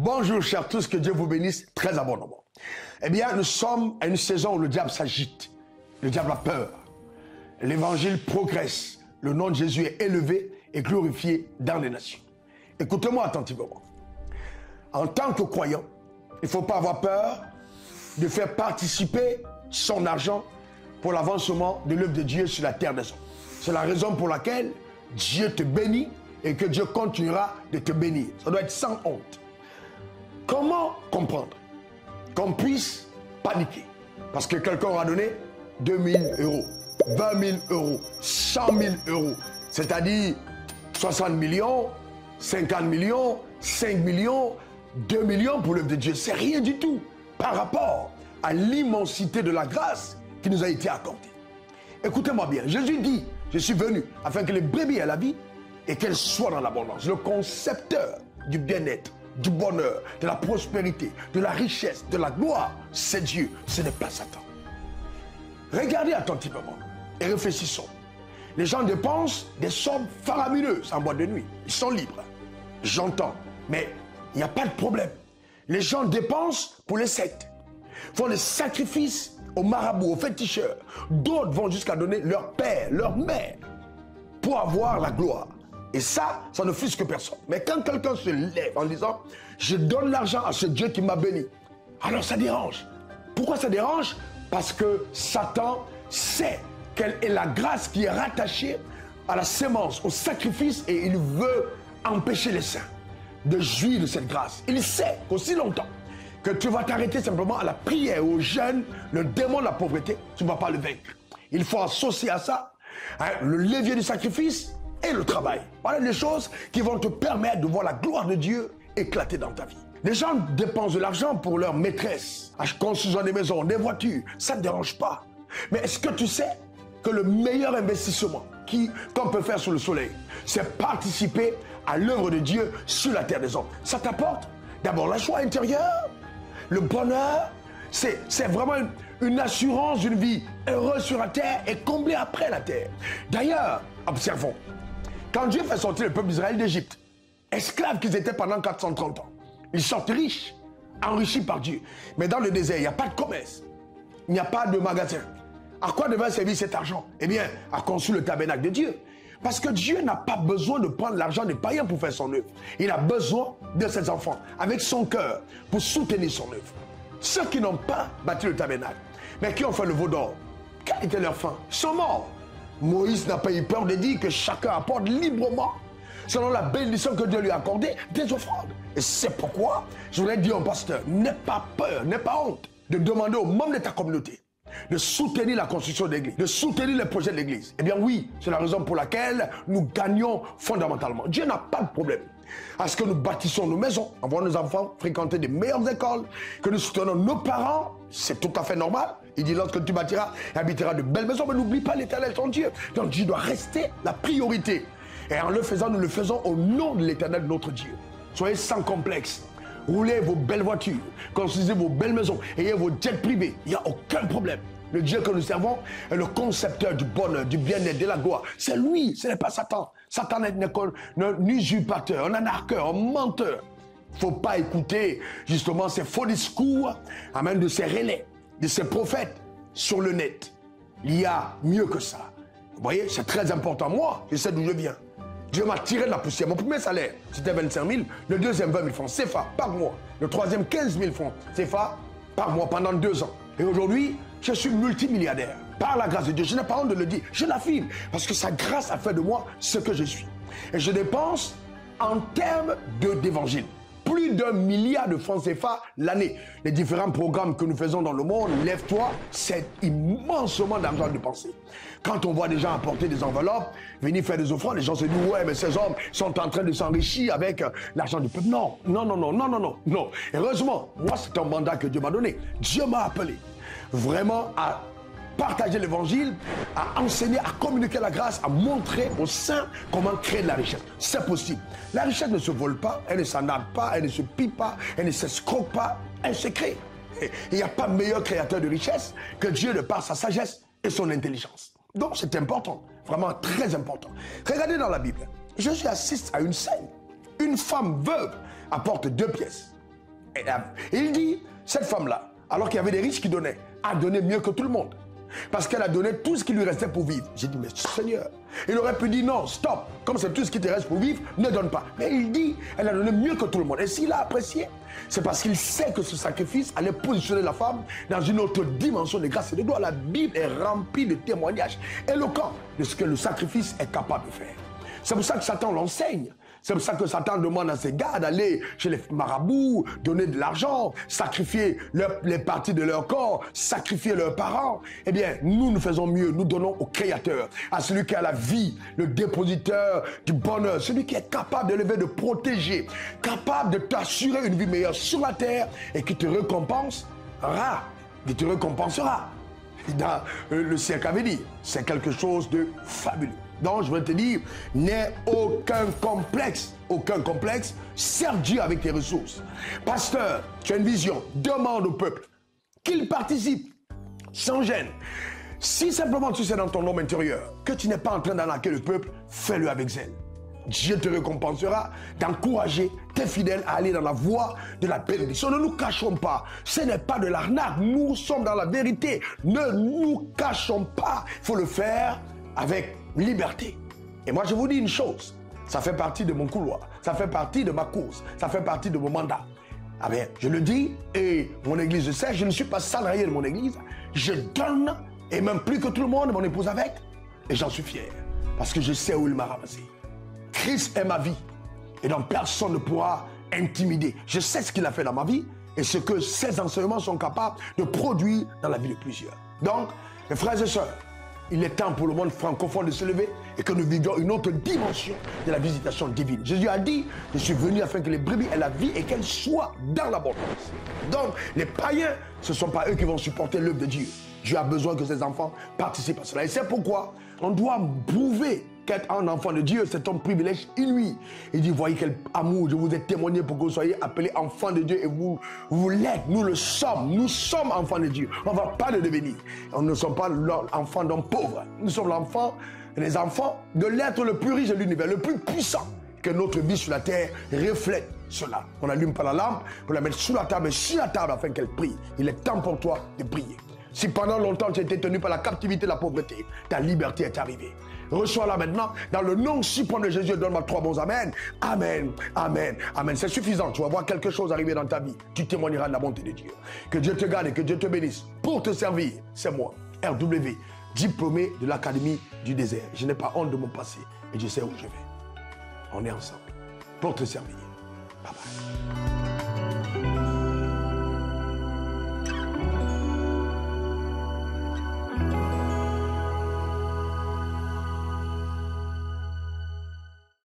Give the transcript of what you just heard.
Bonjour chers tous, que Dieu vous bénisse très abondamment. Eh bien, nous sommes à une saison où le diable s'agite. Le diable a peur. L'évangile progresse. Le nom de Jésus est élevé et glorifié dans les nations. Écoutez-moi attentivement. En tant que croyant, il ne faut pas avoir peur de faire participer son argent pour l'avancement de l'œuvre de Dieu sur la terre des hommes. C'est la raison pour laquelle Dieu te bénit et que Dieu continuera de te bénir. Ça doit être sans honte. Comment comprendre qu'on puisse paniquer parce que quelqu'un aura donné 2 000 euros, 20 000 euros, 100 000 euros, c'est-à-dire 60 millions, 50 millions, 5 millions, 2 millions pour l'œuvre de Dieu. C'est rien du tout par rapport à l'immensité de la grâce qui nous a été accordée. Écoutez-moi bien, Jésus dit, je suis venu afin que les brebis aient la vie et qu'elles soient dans l'abondance. Le concepteur du bien-être, du bonheur, de la prospérité, de la richesse, de la gloire, c'est Dieu, ce n'est pas Satan. Regardez attentivement et réfléchissons. Les gens dépensent des sommes faramineuses en boîte de nuit. Ils sont libres. J'entends. Mais il n'y a pas de problème. Les gens dépensent pour les sectes. Font des sacrifices aux marabouts, aux féticheurs. D'autres vont jusqu'à donner leur père, leur mère pour avoir la gloire. Et ça ne frustre personne. Mais quand quelqu'un se lève en disant « Je donne l'argent à ce Dieu qui m'a béni », alors ça dérange. Pourquoi ça dérange? Parce que Satan sait quelle est la grâce qui est rattachée à la sémence, au sacrifice, et il veut empêcher les saints de jouir de cette grâce. Il sait qu'aussi longtemps que tu vas t'arrêter simplement à la prière, au jeûne, le démon de la pauvreté, tu ne vas pas le vaincre. Il faut associer à ça le levier du sacrifice et le travail. Voilà les choses qui vont te permettre de voir la gloire de Dieu éclater dans ta vie. Les gens dépensent de l'argent pour leur maîtresse, construisant des maisons, des voitures, ça ne dérange pas. Mais est-ce que tu sais que le meilleur investissement qu'on peut faire sur le soleil, c'est participer à l'œuvre de Dieu sur la terre des hommes? Ça t'apporte d'abord la joie intérieure, le bonheur, c'est vraiment une assurance d'une vie heureuse sur la terre et comblée après la terre. D'ailleurs, observons, quand Dieu fait sortir le peuple d'Israël d'Égypte, esclaves qu'ils étaient pendant 430 ans, ils sortent riches, enrichis par Dieu. Mais dans le désert, il n'y a pas de commerce, il n'y a pas de magasin. À quoi devait servir cet argent? Eh bien, à construire le tabernacle de Dieu. Parce que Dieu n'a pas besoin de prendre l'argent des païens pour faire son œuvre. Il a besoin de ses enfants, avec son cœur, pour soutenir son œuvre. Ceux qui n'ont pas bâti le tabernacle, mais qui ont fait le veau d'or, quelle était leur fin? Ils sont morts. Moïse n'a pas eu peur de dire que chacun apporte librement, selon la bénédiction que Dieu lui a accordée, des offrandes. Et c'est pourquoi je voudrais dire au pasteur, n'aie pas peur, n'aie pas honte de demander aux membres de ta communauté de soutenir la construction de l'église, de soutenir les projets de l'église. Eh bien oui, c'est la raison pour laquelle nous gagnons fondamentalement. Dieu n'a pas de problème à ce que nous bâtissons nos maisons, envoyons nos enfants fréquenter des meilleures écoles, que nous soutenons nos parents, c'est tout à fait normal. Il dit lorsque tu bâtiras et habiteras de belles maisons, mais n'oublie pas l'Éternel ton Dieu. Donc Dieu doit rester la priorité. Et en le faisant, nous le faisons au nom de l'Éternel notre Dieu. Soyez sans complexe. Roulez vos belles voitures, construisez vos belles maisons, ayez vos jets privés, il n'y a aucun problème. Le Dieu que nous servons est le concepteur du bonheur, du bien-être, de la gloire. C'est lui, ce n'est pas Satan. Satan n'est qu'un usurpateur, un anarcheur, un menteur. Il ne faut pas écouter justement ces faux discours, même de ces relais, de ces prophètes sur le net. Il y a mieux que ça. Vous voyez, c'est très important. Moi, je sais d'où je viens. Dieu m'a tiré de la poussière. Mon premier salaire, c'était 25 000. Le deuxième, 20 000 francs CFA par mois. Le troisième, 15 000 francs CFA par mois pendant 2 ans. Et aujourd'hui, je suis multimilliardaire. Par la grâce de Dieu. Je n'ai pas honte de le dire. Je l'affirme. Parce que sa grâce a fait de moi ce que je suis. Et je dépense en termes d'évangile. Plus d'1 milliard de francs CFA l'année. Les différents programmes que nous faisons dans le monde, lève-toi, c'est immensement d'argent dépensé. Quand on voit des gens apporter des enveloppes, venir faire des offrandes, les gens se disent « Ouais, mais ces hommes sont en train de s'enrichir avec l'argent du peuple. » Non, non, non, non, non, non, non, non. Heureusement, moi, c'est un mandat que Dieu m'a donné. Dieu m'a appelé vraiment à partager l'évangile, à enseigner, à communiquer la grâce, à montrer aux saints comment créer de la richesse. C'est possible. La richesse ne se vole pas, elle ne s'en a pas, elle ne se pille pas, elle ne s'escroque pas, elle se crée. Et il n'y a pas meilleur créateur de richesse que Dieu de par sa sagesse et son intelligence. Donc c'est important, vraiment très important. Regardez dans la Bible, Jésus assiste à une scène. Une femme veuve apporte 2 pièces. Il dit, cette femme-là, alors qu'il y avait des riches qui donnaient, a donné mieux que tout le monde. Parce qu'elle a donné tout ce qui lui restait pour vivre. J'ai dit, mais Seigneur, il aurait pu dire non, stop. Comme c'est tout ce qui te reste pour vivre, ne donne pas. Mais il dit, elle a donné mieux que tout le monde. Et s'il a apprécié, c'est parce qu'il sait que ce sacrifice allait positionner la femme dans une autre dimension de grâce et de gloire. La Bible est remplie de témoignages éloquents de ce que le sacrifice est capable de faire. C'est pour ça que Satan l'enseigne. C'est pour ça que Satan demande à ses gars d'aller chez les marabouts, donner de l'argent, sacrifier les parties de leur corps, sacrifier leurs parents. Eh bien, nous faisons mieux. Nous donnons au Créateur, à celui qui a la vie, le dépositeur du bonheur, celui qui est capable d'élever, de protéger, capable de t'assurer une vie meilleure sur la terre et qui te récompensera. Il te récompensera. Dans le siècle avait dit, c'est quelque chose de fabuleux. Donc, je veux te dire, n'aie aucun complexe, sers Dieu avec tes ressources. Pasteur, tu as une vision, demande au peuple qu'il participe sans gêne. Si simplement tu sais dans ton homme intérieur que tu n'es pas en train d'arnaquer le peuple, fais-le avec zèle. Dieu te récompensera d'encourager tes fidèles à aller dans la voie de la bénédiction. Ne nous cachons pas, ce n'est pas de l'arnaque, nous sommes dans la vérité. Ne nous cachons pas, il faut le faire avec liberté. Et moi je vous dis une chose, ça fait partie de mon couloir, ça fait partie de ma course, ça fait partie de mon mandat. Ah bien, je le dis, et mon église le sait, je ne suis pas salarié de mon église, je donne, et même plus que tout le monde, mon épouse avec, et j'en suis fier, parce que je sais où il m'a ramassé. Christ est ma vie, et donc personne ne pourra intimider. Je sais ce qu'il a fait dans ma vie, et ce que ses enseignements sont capables de produire dans la vie de plusieurs. Donc, mes frères et sœurs, il est temps pour le monde francophone de se lever et que nous vivions une autre dimension de la visitation divine. Jésus a dit, je suis venu afin que les brebis aient la vie et qu'elles soient dans l'abondance. Donc, les païens, ce ne sont pas eux qui vont supporter l'œuvre de Dieu. Dieu a besoin que ses enfants participent à cela. Et c'est pourquoi on doit prouver qu'être un enfant de Dieu, c'est un privilège inouï. Il dit, voyez quel amour, je vous ai témoigné pour que vous soyez appelés enfants de Dieu et vous l'êtes, nous le sommes. Nous sommes enfants de Dieu. On ne va pas le devenir. On ne sommes pas l'enfant d'hommes pauvres. Nous sommes les enfants de l'être le plus riche de l'univers, le plus puissant. Que notre vie sur la terre reflète cela. On n'allume pas la lampe pour la mettre sous la table, sur la table afin qu'elle brille. Il est temps pour toi de briller. Si pendant longtemps tu as été tenu par la captivité de la pauvreté, ta liberté est arrivée. Reçois-la maintenant dans le nom suprême de Jésus. Donne-moi 3 bons amen. Amen, amen, amen. C'est suffisant. Tu vas voir quelque chose arriver dans ta vie. Tu témoigneras de la bonté de Dieu. Que Dieu te garde et que Dieu te bénisse. Pour te servir, c'est moi, RW, diplômé de l'Académie du désert. Je n'ai pas honte de mon passé et je sais où je vais. On est ensemble pour te servir. Bye bye.